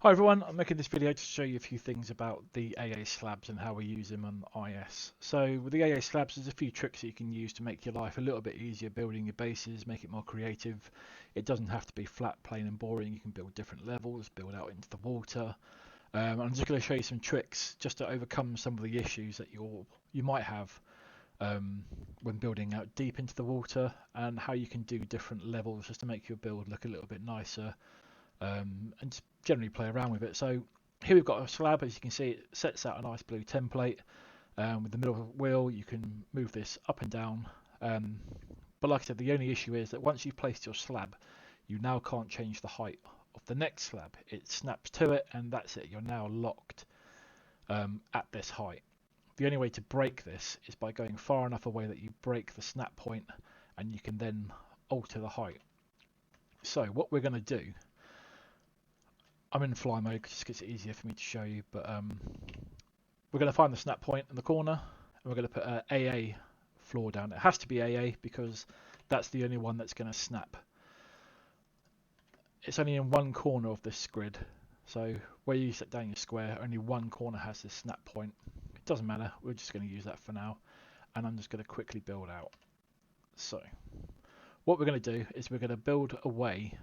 Hi everyone, I'm making this video to show you a few things about the AA slabs and how we use them on IS. So with the AA slabs, there's a few tricks that you can use to make your life a little bit easier building your bases, make it more creative. It doesn't have to be flat, plain and boring. You can build different levels, build out into the water. I'm just going to show you some tricks just to overcome some of the issues that you might have when building out deep into the water, and how you can do different levels just to make your build look a little bit nicer. And just generally play around with it. So here we've got a slab. As you can see, it sets out a nice blue template. With the middle wheel, you can move this up and down. But like I said, the only issue is that once you've placed your slab, you now can't change the height of the next slab. It snaps to it, and that's it. You're now locked at this height. The only way to break this is by going far enough away that you break the snap point, and you can then alter the height. So what we're going to do, I'm in fly mode just because it's easier for me to show you, but we're going to find the snap point in the corner, and we're going to put an AA floor down. It has to be AA because that's the only one that's going to snap. It's only in one corner of this grid, so where you set down your square, only one corner has this snap point. It doesn't matter, we're just going to use that for now, and I'm just going to quickly build out. So what we're going to do is we're going to build away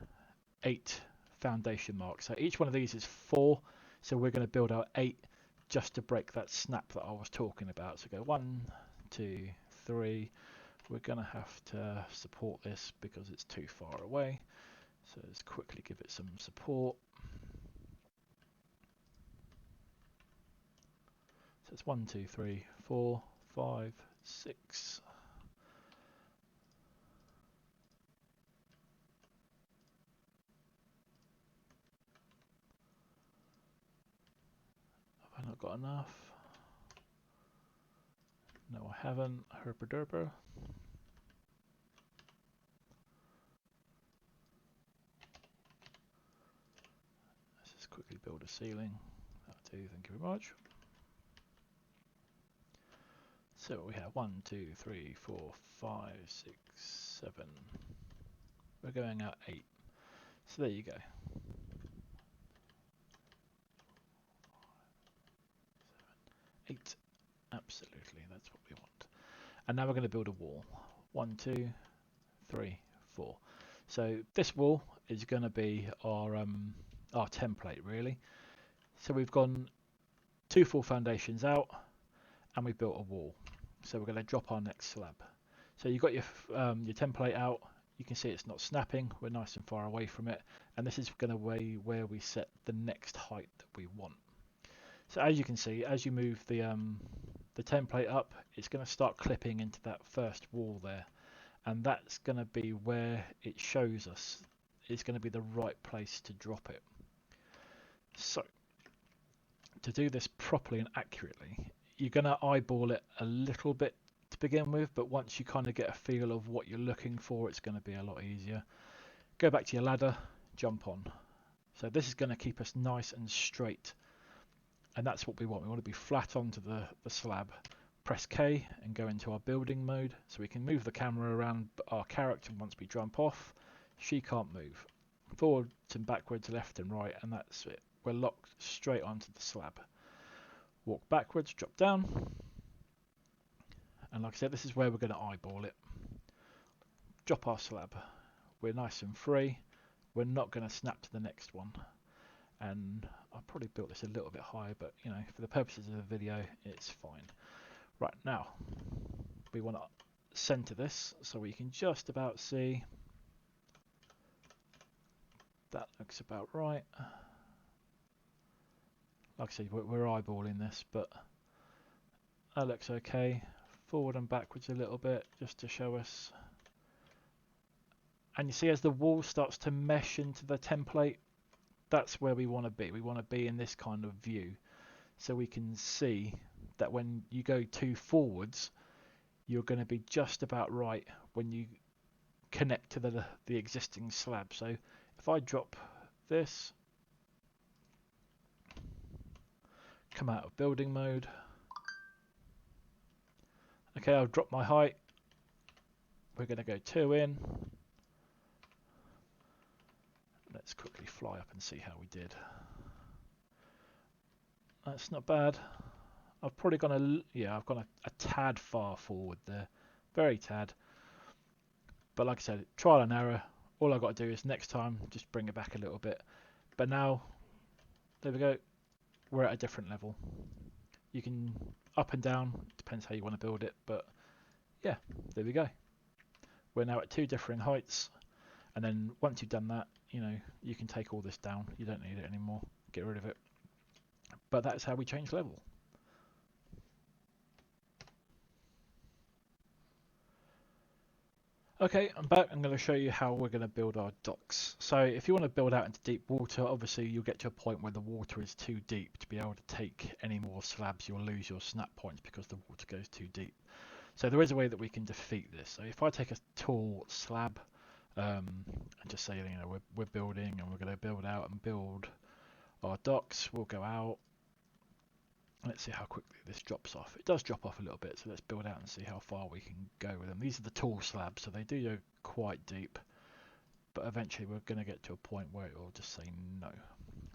8 foundation marks. So each one of these is 4, so we're going to build out 8 just to break that snap that I was talking about. So go 1, 2, 3. We're going to have to support this because it's too far away, so let's quickly give it some support. So it's 1, 2, 3, 4, 5, 6. Have I not got enough? No, I haven't. Herper derper. Let's just quickly build a ceiling. That'll do, thank you very much. So we have 1, 2, 3, 4, 5, 6, 7. We're going out 8. So there you go. 8. Absolutely, that's what we want. And now we're going to build a wall. 1, 2, 3, 4. So this wall is going to be our template really. So we've gone 2 full foundations out, and we've built a wall. So we're going to drop our next slab. So you've got your template out. You can see it's not snapping. We're nice and far away from it, and this is going to be where we set the next height that we want. So as you can see, as you move the template up, it's going to start clipping into that first wall there, and that's going to be where it shows us it's going to be the right place to drop it. So to do this properly and accurately, you're going to eyeball it a little bit to begin with, but once you kind of get a feel of what you're looking for, it's going to be a lot easier. Go back to your ladder, jump on. So this is going to keep us nice and straight, and that's what we want. We want to be flat onto the slab. Press K and go into our building mode, so we can move the camera around our character. Once we jump off, she can't move. Forwards and backwards, left and right, and that's it. We're locked straight onto the slab. Walk backwards, drop down, and like I said, this is where we're going to eyeball it. Drop our slab. We're nice and free. We're not going to snap to the next one. And I probably built this a little bit higher, but you know, for the purposes of the video, it's fine. Right, now we want to center this so we can just about see. That looks about right. Like I said, we're eyeballing this, but that looks okay. Forward and backwards a little bit just to show us. And you see, as the wall starts to mesh into the template, that's where we want to be. We want to be in this kind of view, so we can see that when you go too forwards, you're going to be just about right when you connect to the existing slab. So if I drop this, come out of building mode. Okay, I'll drop my height. We're going to go 2 in. Let's quickly fly up and see how we did. That's not bad. I've probably gone I've gone a tad far forward there, very tad. But like I said, trial and error. All I've got to do is next time just bring it back a little bit. But now, there we go. We're at a different level. You can up and down, depends how you want to build it. But yeah, there we go. We're now at two different heights. And then once you've done that, you can take all this down. You don't need it anymore. Get rid of it. But that's how we change level. Okay, I'm back. I'm going to show you how we're going to build our docks. So if you want to build out into deep water, obviously you'll get to a point where the water is too deep to be able to take any more slabs. You'll lose your snap points because the water goes too deep. So there is a way that we can defeat this. So if I take a tall slab and just say, we're building and we're going to build out and build our docks, we'll go out. Let's see how quickly this drops off. It does drop off a little bit, so let's build out and see how far we can go with them. These are the tall slabs, so they do go quite deep. But eventually we're going to get to a point where it will just say no.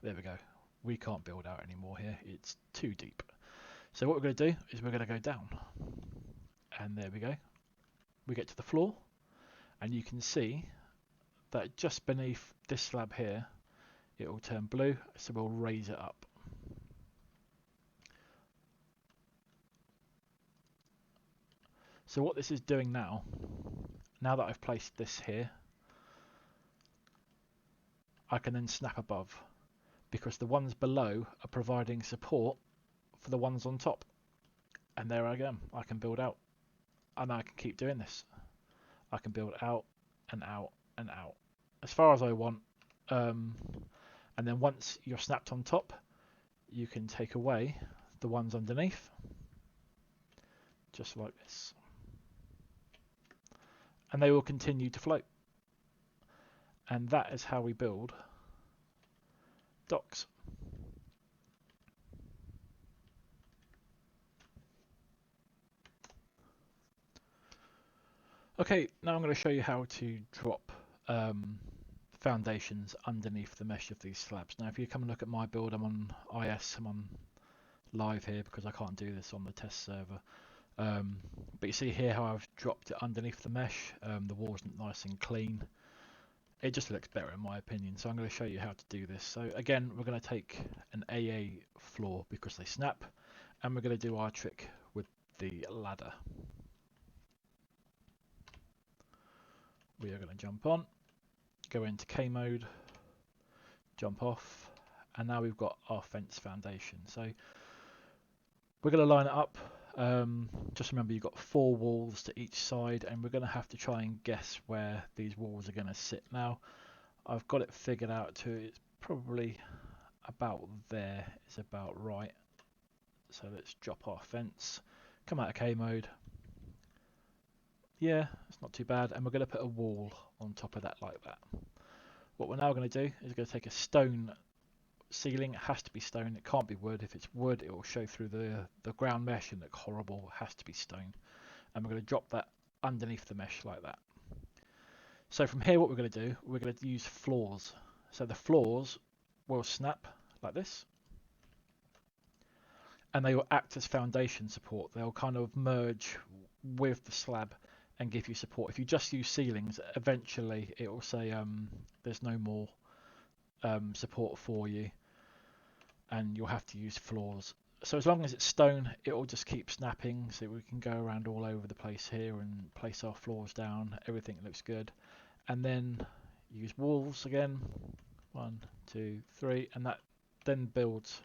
There we go. We can't build out anymore here. It's too deep. So what we're going to do is we're going to go down. And there we go. We get to the floor. And you can see that just beneath this slab here, it will turn blue. So we'll raise it up. So what this is doing now that I've placed this here, I can then snap above because the ones below are providing support for the ones on top. And there I go. I can build out. And I can keep doing this. I can build out and out and out as far as I want. And then once you're snapped on top, you can take away the ones underneath. Just like this. And they will continue to float. And that is how we build docks. Okay, now I'm going to show you how to drop foundations underneath the mesh of these slabs. Now if you come and look at my build, I'm on IS, I'm on live here because I can't do this on the test server. But you see here how I've dropped it underneath the mesh. The wall's nice and clean. It just looks better in my opinion, so I'm going to show you how to do this. So again, we're going to take an AA floor because they snap, and we're going to do our trick with the ladder. We are going to jump on, go into K mode, jump off, and now we've got our fence foundation. So we're going to line it up. Just remember you've got 4 walls to each side, and we're going to have to try and guess where these walls are going to sit. Now I've got it figured out to it's probably about there is about right. So let's drop our fence, come out of K mode. Yeah, it's not too bad, and we're going to put a wall on top of that like that. What we're now going to do is we're going to take a stone ceiling. It has to be stone, it can't be wood. If it's wood, it will show through the ground mesh and look horrible. It has to be stone, and we're going to drop that underneath the mesh like that. So from here what we're going to do, we're going to use floors. So the floors will snap like this, and they will act as foundation support. They'll kind of merge with the slab and give you support. If you just use ceilings, eventually it will say there's no more support for you, and you'll have to use floors. So as long as it's stone, it will just keep snapping, so we can go around all over the place here and place our floors down. Everything looks good. And then use walls again, 1, 2, 3, and that then builds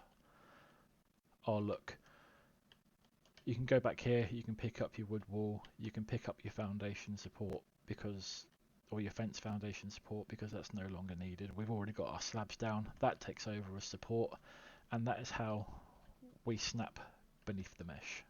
our look. You can go back here, you can pick up your wood wall, you can pick up your foundation support or your fence foundation support because that's no longer needed. We've already got our slabs down, that takes over as support, and that is how we snap beneath the mesh.